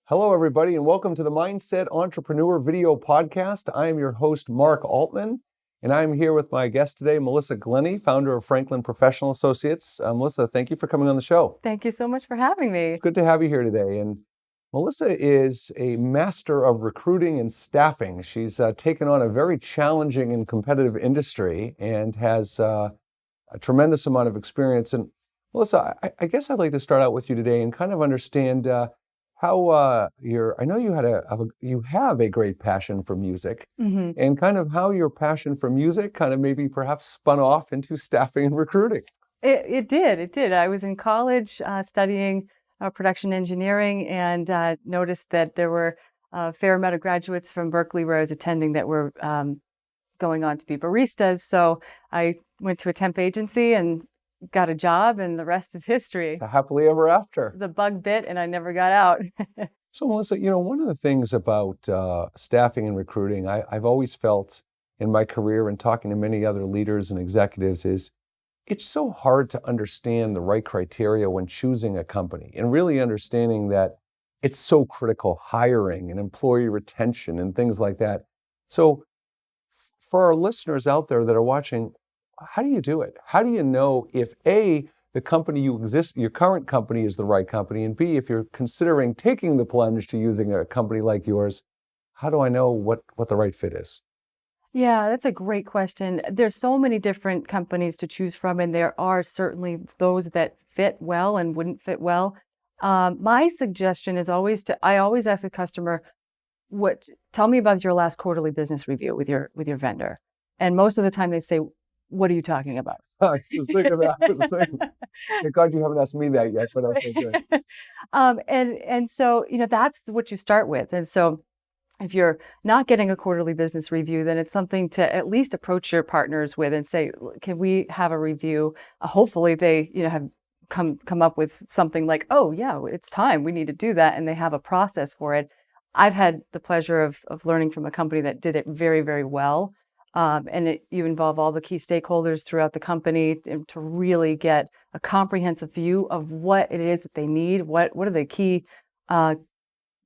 Hello, everybody, and welcome to the Mindset Entrepreneur video podcast. I am your host, Mark Altman, and I'm here with my guest today, Melissa Glenny, founder of Franklin Professional Associates. Melissa, thank you for coming on the show. Thank you so much for having me. It's good to have you here today. And Melissa is a master of recruiting and staffing. She's taken on a very challenging and competitive industry and has a tremendous amount of experience. And Melissa, I guess I'd like to start out with you today and kind of understand how I know you have a great passion for music, and kind of how your passion for music kind of maybe perhaps spun off into staffing and recruiting. It did. I was in college studying production engineering and noticed that there were a fair amount of graduates from Berkeley where I was attending that were going on to be baristas. So I went to a temp agency and got a job, and the rest is history. It's a happily ever after. The bug bit, and I never got out. So, Melissa, one of the things about staffing and recruiting, I've always felt in my career and talking to many other leaders and executives is it's so hard to understand the right criteria when choosing a company and really understanding that it's so critical, hiring and employee retention and things like that. So for our listeners out there that are watching, how do you do it? How do you know if A, the company your current company is the right company, and B, if you're considering taking the plunge to using a company like yours, how do I know what the right fit is? Yeah, that's a great question. There's so many different companies to choose from, and there are certainly those that fit well and wouldn't fit well. My suggestion is I always ask a customer, tell me about your last quarterly business review with your vendor. And most of the time they say, what are you talking about? I was thinking that. Thank God you haven't asked me that yet, but okay, good. And so, that's what you start with. And so if you're not getting a quarterly business review, then it's something to at least approach your partners with and say, can we have a review? Hopefully they, have come up with something like, oh yeah, it's time, we need to do that. And they have a process for it. I've had the pleasure of learning from a company that did it very, very well. And you involve all the key stakeholders throughout the company to really get a comprehensive view of what it is that they need, what are the key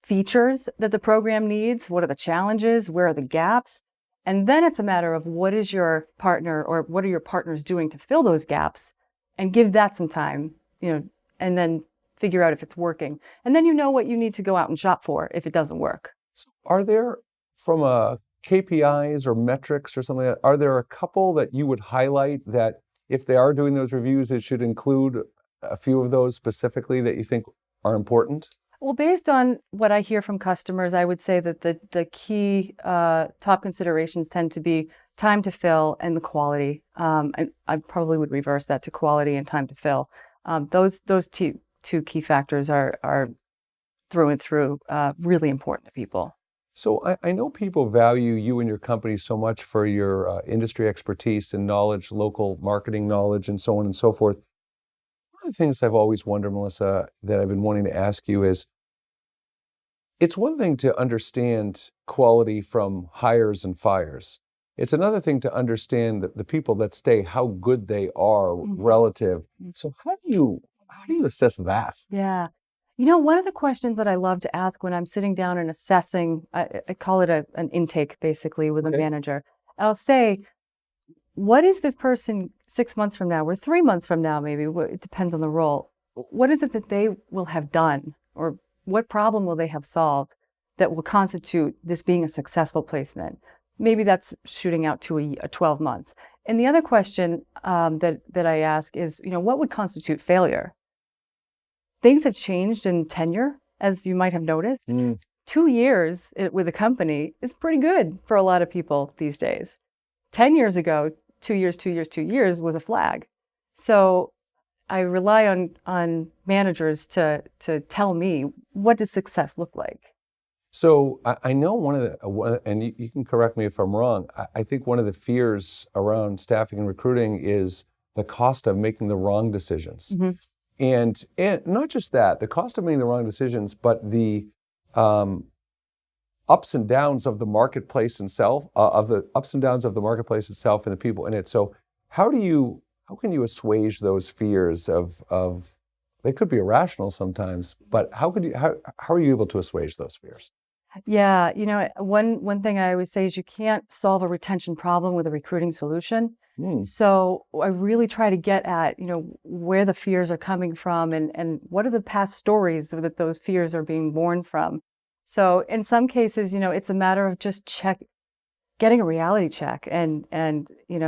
features that the program needs, what are the challenges, where are the gaps, and then it's a matter of what is your partner or what are your partners doing to fill those gaps, and give that some time, and then figure out if it's working, and then what you need to go out and shop for if it doesn't work. So are there, from a KPIs or metrics or something like that, are there a couple that you would highlight that if they are doing those reviews, it should include a few of those specifically that you think are important? Well, based on what I hear from customers, I would say that the key top considerations tend to be time to fill and the quality. And I probably would reverse that to quality and time to fill. Those two key factors are through and through really important to people. So I know people value you and your company so much for your industry expertise and knowledge, local marketing knowledge, and so on and so forth. One of the things I've always wondered, Melissa, that I've been wanting to ask you is, it's one thing to understand quality from hires and fires. It's another thing to understand the people that stay, how good they are relative. So how do you assess that? Yeah. One of the questions that I love to ask when I'm sitting down and assessing, I call it an intake basically with a manager. I'll say, what is this person 6 months from now or 3 months from now, maybe, it depends on the role. What is it that they will have done, or what problem will they have solved that will constitute this being a successful placement? Maybe that's shooting out to a 12 months. And the other question that I ask is, what would constitute failure? Things have changed in tenure, as you might have noticed. 2 years with a company is pretty good for a lot of people these days. 10 years ago, 2 years was a flag. So I rely on managers to tell me, what does success look like? So I know one of the, and you can correct me if I'm wrong, I think one of the fears around staffing and recruiting is the cost of making the wrong decisions. And not just that, the cost of making the wrong decisions, but the ups and downs of the marketplace itself, and the people in it. So how can you assuage those fears of they could be irrational sometimes, but how are you able to assuage those fears? Yeah, one thing I always say is you can't solve a retention problem with a recruiting solution. Hmm. So I really try to get at, where the fears are coming from and what are the past stories that those fears are being born from. So in some cases, it's a matter of just getting a reality check and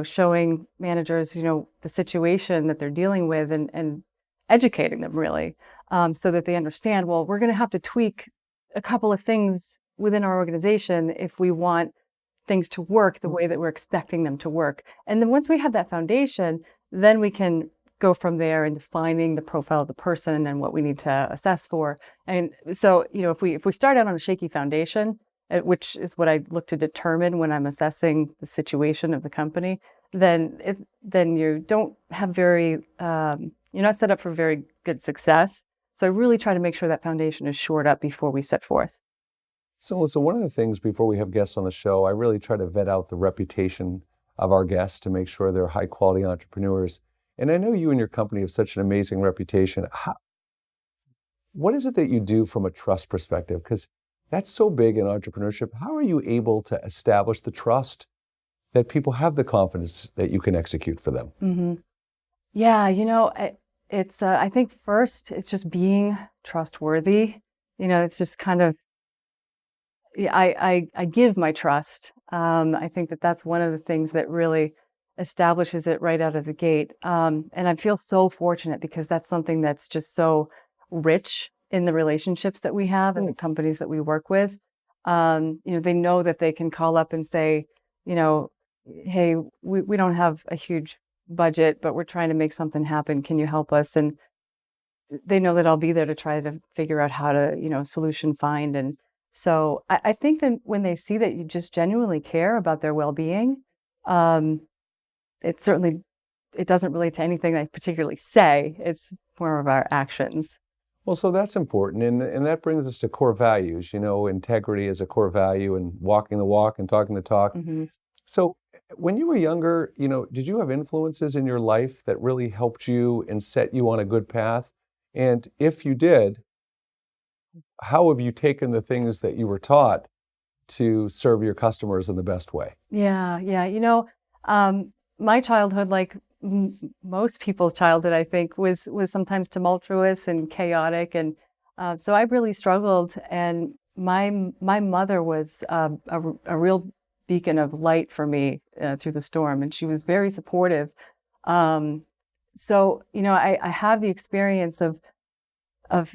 showing managers, the situation that they're dealing with and educating them really, so that they understand, well, we're going to have to tweak a couple of things within our organization if we want things to work the way that we're expecting them to work. And then once we have that foundation, then we can go from there in defining the profile of the person and what we need to assess for. And so, if we start out on a shaky foundation, which is what I look to determine when I'm assessing the situation of the company, then you don't have you're not set up for very good success. So I really try to make sure that foundation is shored up before we set forth. So listen, one of the things before we have guests on the show, I really try to vet out the reputation of our guests to make sure they're high quality entrepreneurs. And I know you and your company have such an amazing reputation. What is it that you do from a trust perspective? Because that's so big in entrepreneurship. How are you able to establish the trust that people have the confidence that you can execute for them? Mm-hmm. Yeah, it's I think first it's just being trustworthy. It's just kind of, I give my trust. I think that's one of the things that really establishes it right out of the gate. And I feel so fortunate because that's something that's just so rich in the relationships that we have and the companies that we work with. They know that they can call up and say, hey, we don't have a huge budget, but we're trying to make something happen. Can you help us? And they know that I'll be there to try to figure out how to, solution find. And so I think that when they see that you just genuinely care about their well-being, it doesn't relate to anything I particularly say. It's more of our actions. Well, so that's important. And that brings us to core values. Integrity is a core value and walking the walk and talking the talk. Mm-hmm. So when you were younger, did you have influences in your life that really helped you and set you on a good path? And if you did, how have you taken the things that you were taught to serve your customers in the best way? Yeah. My childhood, like most people's childhood, I think, was sometimes tumultuous and chaotic, and so I really struggled. And my mother was a real beacon of light for me through the storm, and she was very supportive. So I have the experience of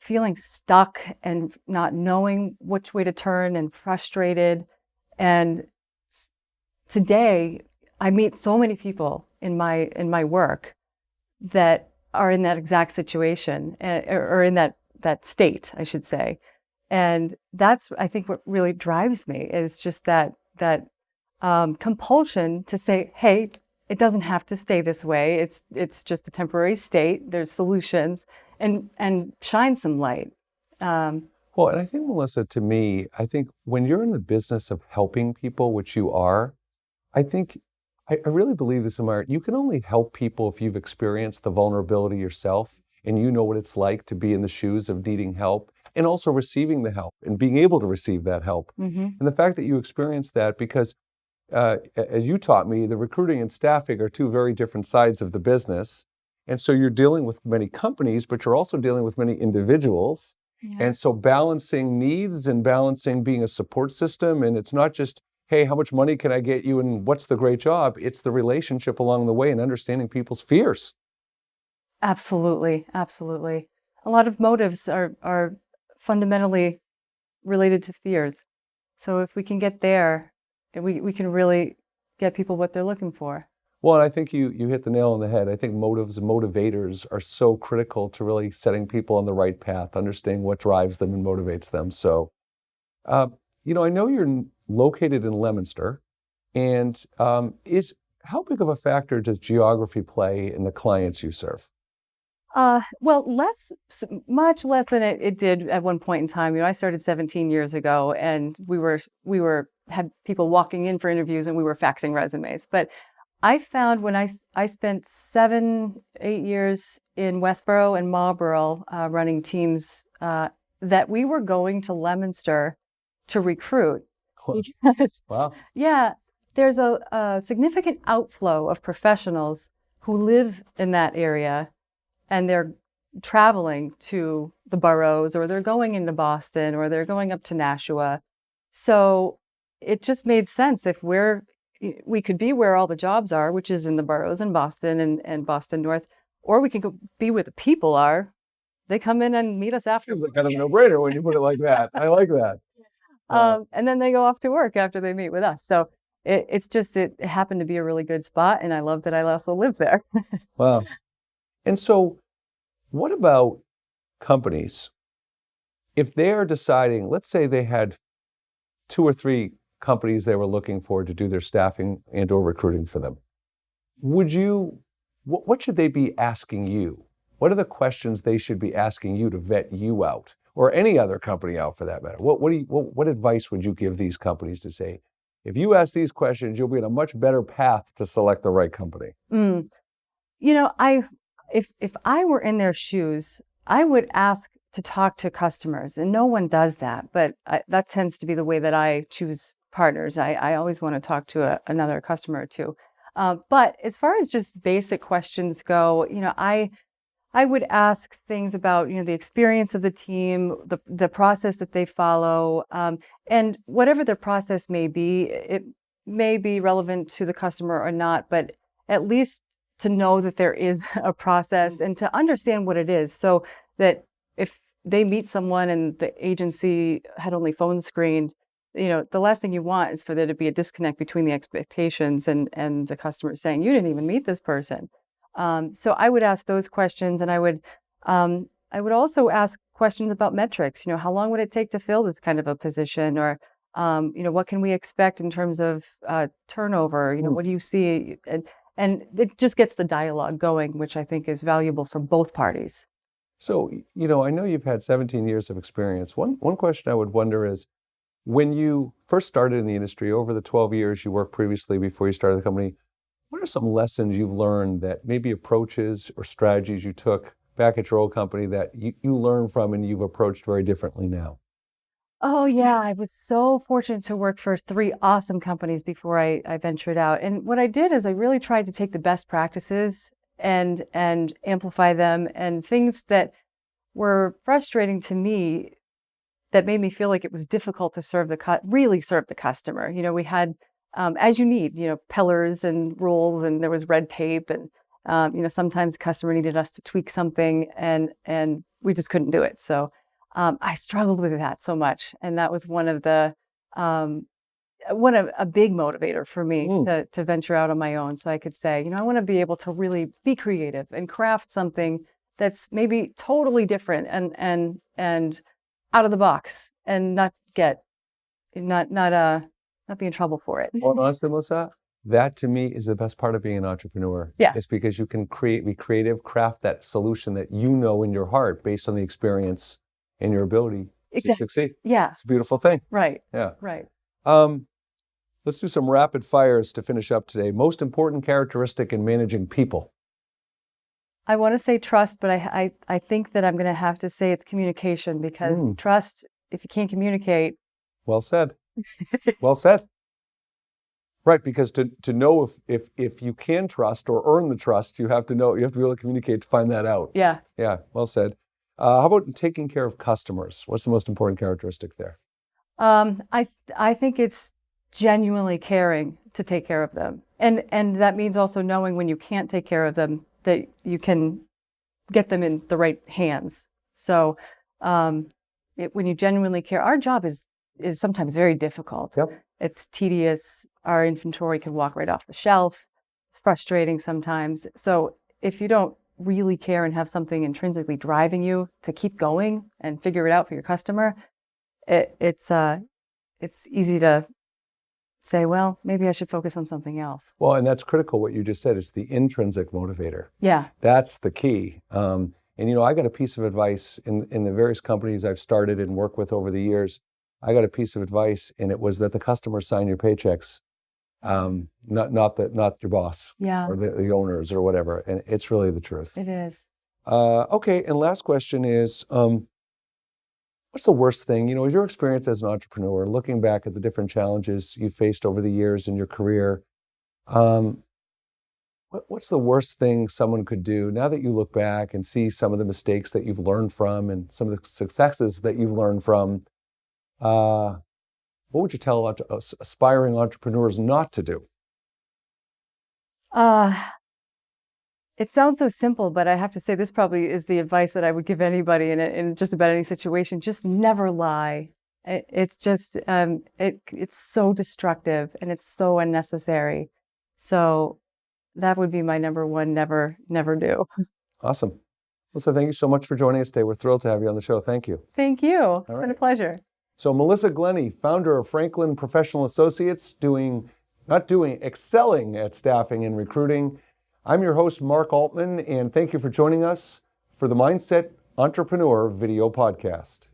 feeling stuck and not knowing which way to turn and frustrated. And today, I meet so many people in my work that are in that exact situation, or in that state, I should say. And that's, I think, what really drives me is just that compulsion to say, hey, it doesn't have to stay this way. It's just a temporary state. There's solutions, and shine some light. Well, and I think, Melissa, to me, I think when you're in the business of helping people, which you are, I really believe this, Amar. You can only help people if you've experienced the vulnerability yourself and you know what it's like to be in the shoes of needing help and also receiving the help and being able to receive that help. Mm-hmm. And the fact that you experienced that, because as you taught me, the recruiting and staffing are two very different sides of the business. And so you're dealing with many companies, but you're also dealing with many individuals. Yeah. And so balancing needs and balancing being a support system, and it's not just, hey, how much money can I get you and what's the great job? It's the relationship along the way and understanding people's fears. Absolutely. Absolutely. A lot of motives are fundamentally related to fears. So if we can get there, we can really get people what they're looking for. Well, and I think you hit the nail on the head. I think motives and motivators are so critical to really setting people on the right path, understanding what drives them and motivates them. So, I know you're located in Leominster, and how big of a factor does geography play in the clients you serve? Well, much less than it did at one point in time. I started 17 years ago, and we had people walking in for interviews, and we were faxing resumes. But I found when I spent 7, 8 years in Westboro and Marlboro running teams that we were going to Leominster to recruit because, Wow. yeah, there's a significant outflow of professionals who live in that area and they're traveling to the boroughs or they're going into Boston or they're going up to Nashua. So it just made sense if we could be where all the jobs are, which is in the boroughs in Boston and Boston North, or we could go be where the people are. They come in and meet us after. Seems like kind of a no-brainer when you put it like that. I like that. And then they go off to work after they meet with us. So it happened to be a really good spot, and I love that I also live there. Wow. And so what about companies? If they are deciding, let's say they had 2 or 3 companies they were looking for to do their staffing and or recruiting for them, what should they be asking you? What are the questions they should be asking you to vet you out, or any other company out for that matter? What advice would you give these companies to say, if you ask these questions, you'll be on a much better path to select the right company? You know, if I were in their shoes, I would ask to talk to customers, and no one does that, but that tends to be the way that I choose partners. I always want to talk to another customer or two. But as far as just basic questions go, you know, I would ask things about, you know, the experience of the team, the process that they follow, and whatever their process may be, it may be relevant to the customer or not, but at least to know that there is a process and to understand what it is, so that if they meet someone and the agency had only phone screened, you know, the last thing you want is for there to be a disconnect between the expectations and the customer saying, you didn't even meet this person. So I would ask those questions, and I would also ask questions about metrics. You know, how long would it take to fill this kind of a position, or you know, what can we expect in terms of turnover? You know, what do you see? And it just gets the dialogue going, which I think is valuable for both parties. So, you know, I know you've had 17 years of experience. One question I would wonder is, when you first started in the industry, over the 12 years you worked previously before you started the company, what are some lessons you've learned, that maybe approaches or strategies you took back at your old company that you learned from and you've approached very differently now? Oh yeah, I was so fortunate to work for 3 awesome companies before I ventured out. And what I did is I really tried to take the best practices and amplify them, and things that were frustrating to me that made me feel like it was difficult to really serve the customer. You know, we had, as you need, you know, pillars and rules, and there was red tape, and you know, sometimes the customer needed us to tweak something, and we just couldn't do it. So I struggled with that so much, and that was a big motivator for me to venture out on my own. So I could say, you know, I want to be able to really be creative and craft something that's maybe totally different and out of the box, and not be in trouble for it. Well, honestly, Melissa, that to me is the best part of being an entrepreneur. Yeah. It's because you can be creative, craft that solution that you know in your heart based on the experience and your ability to succeed. Yeah. It's a beautiful thing. Right. Yeah. Right. Let's do some rapid fires to finish up today. Most important characteristic in managing people. I want to say trust, but I think that I'm going to have to say it's communication, because trust, if you can't communicate. Well said. Well said. Right, because to know if you can trust or earn the trust, you have to be able to communicate to find that out. Yeah. Yeah, well said. How about taking care of customers? What's the most important characteristic there? I think it's genuinely caring to take care of them. And that means also knowing when you can't take care of them, that you can get them in the right hands. So when you genuinely care, our job is sometimes very difficult. Yep. It's tedious. Our inventory can walk right off the shelf. It's frustrating sometimes. So if you don't really care and have something intrinsically driving you to keep going and figure it out for your customer, it's easy to say, well, maybe I should focus on something else. Well, and that's critical what you just said. It's the intrinsic motivator. Yeah. That's the key. And you know, I got a piece of advice in the various companies I've started and worked with over the years. I got a piece of advice, and it was that the customers sign your paychecks. not your boss Yeah, or the owners or whatever. And it's really the truth. it is. Okay, and last question is, what's the worst thing, your experience as an entrepreneur, looking back at the different challenges you faced over the years in your career, um, what's the worst thing someone could do now that you look back and see some of the mistakes that you've learned from and some of the successes that you've learned from? What would you tell aspiring entrepreneurs not to do? Uh, it sounds so simple, but I have to say this probably is the advice that I would give anybody in just about any situation. Just never lie. It's just it's so destructive and it's so unnecessary. So that would be my number one. Never do. Awesome. Melissa, thank you so much for joining us today. We're thrilled to have you on the show. Thank you. Thank you. All It's been right. a pleasure. So Melissa Glenny, founder of Franklin Professional Associates, excelling at staffing and recruiting. I'm your host, Mark Altman, and thank you for joining us for the Mindset Entrepreneur video podcast.